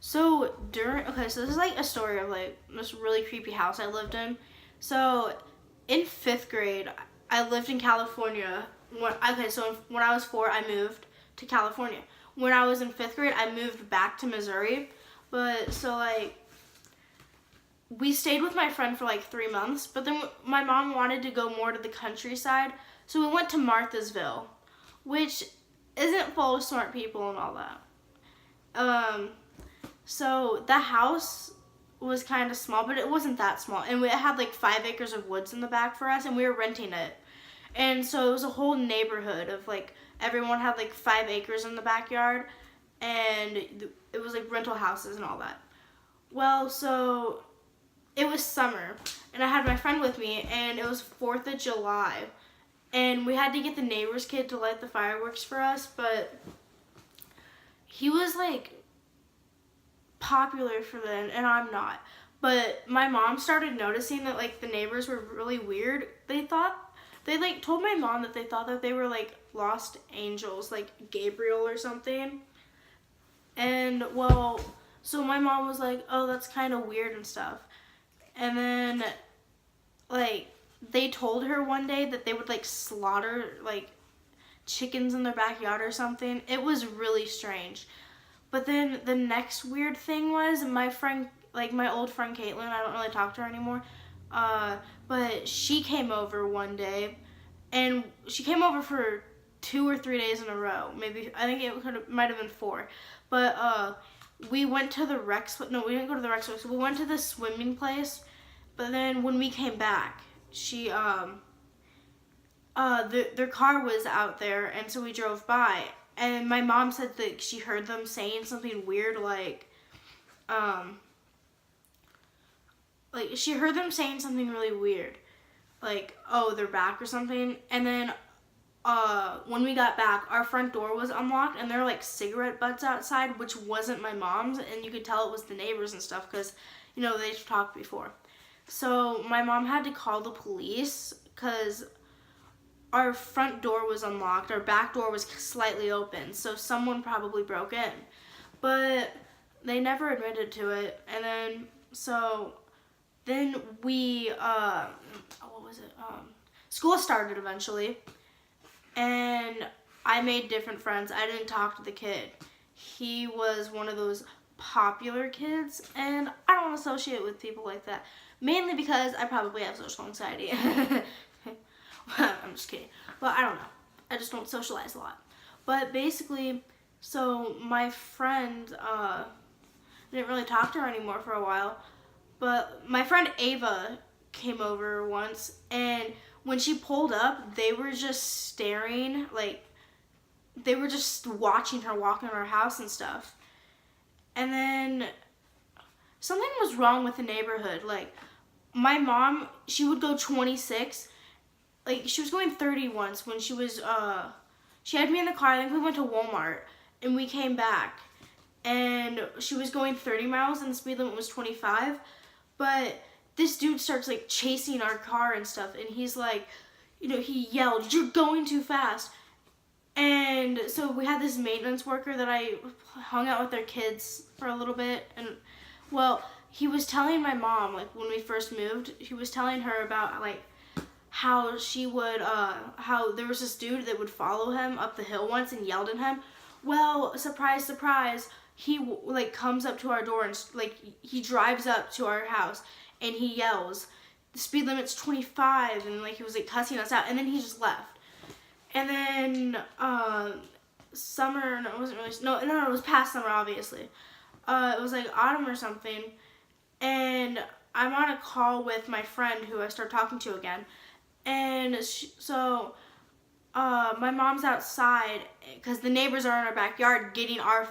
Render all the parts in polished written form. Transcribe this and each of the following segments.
So this is like a story of like this really creepy house I lived in. So in fifth grade, I lived in California. When I was 4, I moved to California. When I was in fifth grade, I moved back to Missouri. But so like we stayed with my friend for like 3 months, but then my mom wanted to go more to the countryside, so we went to Marthasville, which isn't full of smart people and all that. Um, so the house was kind of small, but it wasn't that small, and it had like 5 acres of woods in the back for us, and we were renting it, and so it was a whole neighborhood of like everyone had like 5 acres in the backyard, and it was like rental houses and all that. Well, so it was summer, and I had my friend with me, and it was 4th of July, and we had to get the neighbor's kid to light the fireworks for us, but he was like popular for them, and I'm not. But my mom started noticing that like the neighbors were really weird. They like told my mom that they thought that they were like lost angels, like Gabriel or something. And well, so my mom was like, "Oh, that's kind of weird and stuff." And then like they told her one day that they would like slaughter like chickens in their backyard or something. It was really strange. But then the next weird thing was my friend, like my old friend Caitlin, I don't really talk to her anymore. But she came over one day, and she came over for 2 or 3 days in a row. Maybe I think might have been 4. But we went to the Rex. No, we didn't go to the Rex. So we went to the swimming place. But then when we came back, their car was out there, and so we drove by. And my mom said that she heard them saying something weird, like she heard them saying something really weird, like, oh, they're back or something. And then when we got back, our front door was unlocked, and there were like cigarette butts outside, which wasn't my mom's, and you could tell it was the neighbors and stuff because, they've talked before. So my mom had to call the police because our front door was unlocked. Our back door was slightly open, so someone probably broke in. But they never admitted to it. And then we, what was it? School started eventually, and I made different friends. I didn't talk to the kid. He was one of those popular kids, and I don't associate with people like that. Mainly because I probably have social anxiety. I'm just kidding. But I don't know. I just don't socialize a lot. But basically, so my friend, didn't really talk to her anymore for a while. But my friend Ava came over once, and when she pulled up, they were just staring, like, they were just watching her walk in our house and stuff. And then something was wrong with the neighborhood. Like, my mom, she would go 26. Like, she was going 30 once when she had me in the car. I think we went to Walmart, and we came back. And she was going 30 miles, and the speed limit was 25. But this dude starts, like, chasing our car and stuff. And he's like, he yelled, "You're going too fast." And so we had this maintenance worker that I hung out with their kids for a little bit. And, well, he was telling my mom, like, when we first moved, he was telling her about, like, how she would, how there was this dude that would follow him up the hill once and yelled at him. Well, surprise, surprise, he, like, comes up to our door and, like, he drives up to our house and he yells, "The speed limit's 25, and, like, he was, like, cussing us out, and then he just left. And then, summer, no, it wasn't really, no, it was past summer, obviously. It was, like, autumn or something, and I'm on a call with my friend who I start talking to again. And my mom's outside because the neighbors are in our backyard getting our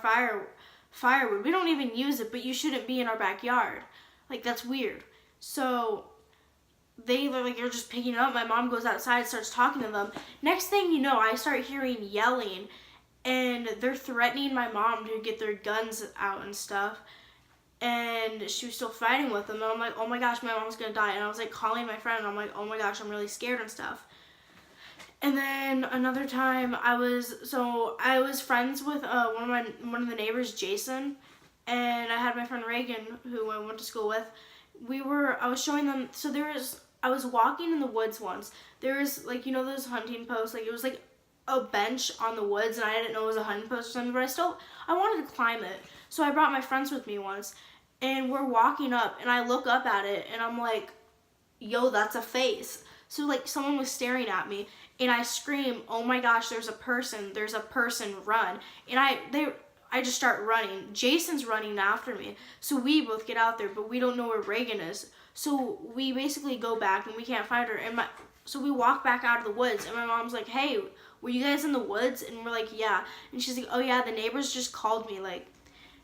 firewood. We don't even use it, but you shouldn't be in our backyard. Like, that's weird. So they like, you're just picking it up. My mom goes outside, starts talking to them. Next thing you know, I start hearing yelling, and they're threatening my mom to get their guns out and stuff. And she was still fighting with them, and I'm like, oh my gosh, my mom's gonna die. And I was like calling my friend, and I'm like, oh my gosh, I'm really scared and stuff. And then another time I was friends with one of the neighbors, Jason, and I had my friend Reagan, who I went to school with. I was showing them, so I was walking in the woods once. There was, like, you know those hunting posts, like, it was like a bench on the woods, and I didn't know it was a hunting post or something, but I wanted to climb it. So I brought my friends with me once, and we're walking up, and I look up at it, and I'm like, yo, that's a face. So, like, someone was staring at me, and I scream, oh my gosh, there's a person, run. And I just start running. Jason's running after me. So we both get out there, but we don't know where Reagan is. So we basically go back, and we can't find her. So we walk back out of the woods, and my mom's like, hey, were you guys in the woods? And we're like, yeah. And she's like, oh yeah, the neighbors just called me, like,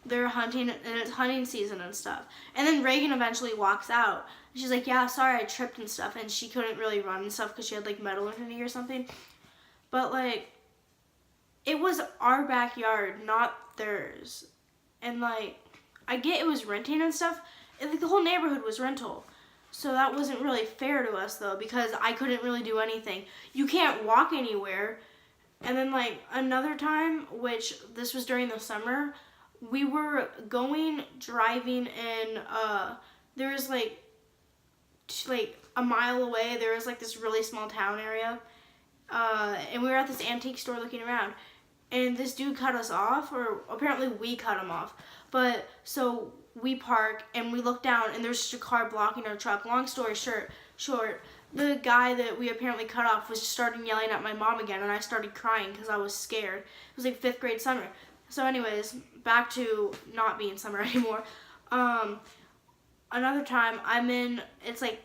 they're hunting, and it's hunting season and stuff. And then Reagan eventually walks out. She's like, yeah, sorry, I tripped and stuff, and she couldn't really run and stuff because she had, like, metal in her knee or something. But, like, it was our backyard, not theirs. And, like, I get it was renting and stuff. Like, the whole neighborhood was rental. So that wasn't really fair to us, though, because I couldn't really do anything. You can't walk anywhere. And then, like, another time, which this was during the summer, we were driving in, there was, like a mile away, there was, like, this really small town area, and we were at this antique store looking around, and this dude cut us off, or apparently we cut him off, but, so we park, and we look down, and there's just a car blocking our truck. Long story short, the guy that we apparently cut off was starting yelling at my mom again, and I started crying because I was scared. It was, like, 5th grade summer. So anyways, back to not being summer anymore. Another time, it's, like,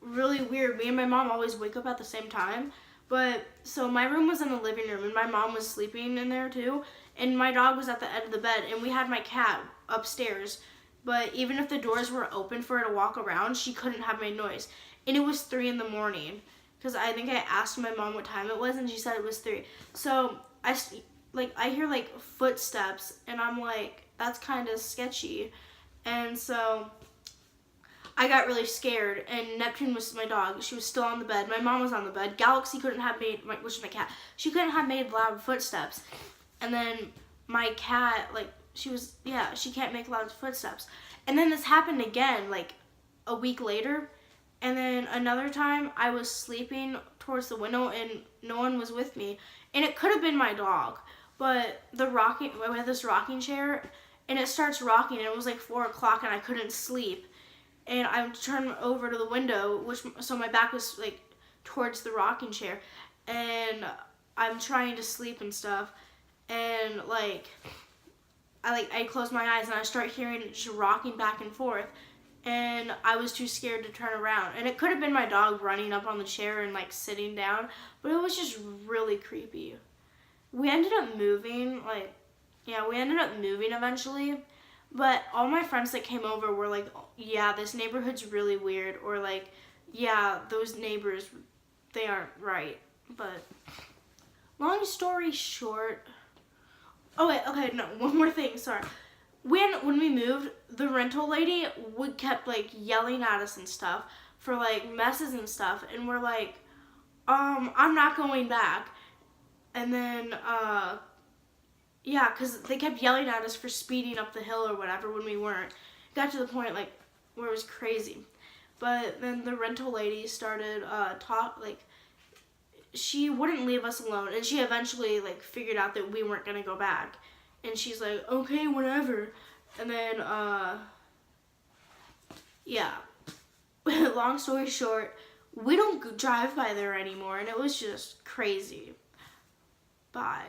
really weird. Me and my mom always wake up at the same time. But, so my room was in the living room, and my mom was sleeping in there too. And my dog was at the end of the bed, and we had my cat upstairs. But even if the doors were open for her to walk around, she couldn't have made noise. And it was 3 in the morning. Because I think I asked my mom what time it was, and she said it was 3. So, I hear, like, footsteps, and I'm like, that's kind of sketchy. And so I got really scared, and Neptune was my dog. She was still on the bed. My mom was on the bed. Galaxy couldn't have made, which is my cat, she couldn't have made loud footsteps. And then my cat, like, she can't make loud footsteps. And then this happened again, like, a week later. And then another time, I was sleeping towards the window, and no one was with me. And it could have been my dog. But we had this rocking chair, and it starts rocking, and it was like 4 o'clock, and I couldn't sleep. And I turned over to the window, so my back was, like, towards the rocking chair, and I'm trying to sleep and stuff, and, like, I close my eyes, and I start hearing it just rocking back and forth, and I was too scared to turn around. And it could have been my dog running up on the chair and, like, sitting down, but it was just really creepy. We ended up moving, eventually, but all my friends that came over were like, yeah, this neighborhood's really weird, or like, yeah, those neighbors, they aren't right. But long story short, one more thing, sorry. When we moved, the rental lady kept, like, yelling at us and stuff for, like, messes and stuff, and we're like, I'm not going back. And then, because they kept yelling at us for speeding up the hill or whatever when we weren't. It got to the point, like, where it was crazy. But then the rental lady started, she wouldn't leave us alone. And she eventually, like, figured out that we weren't going to go back. And she's like, okay, whatever. And then, long story short, we don't drive by there anymore. And it was just crazy. Bye.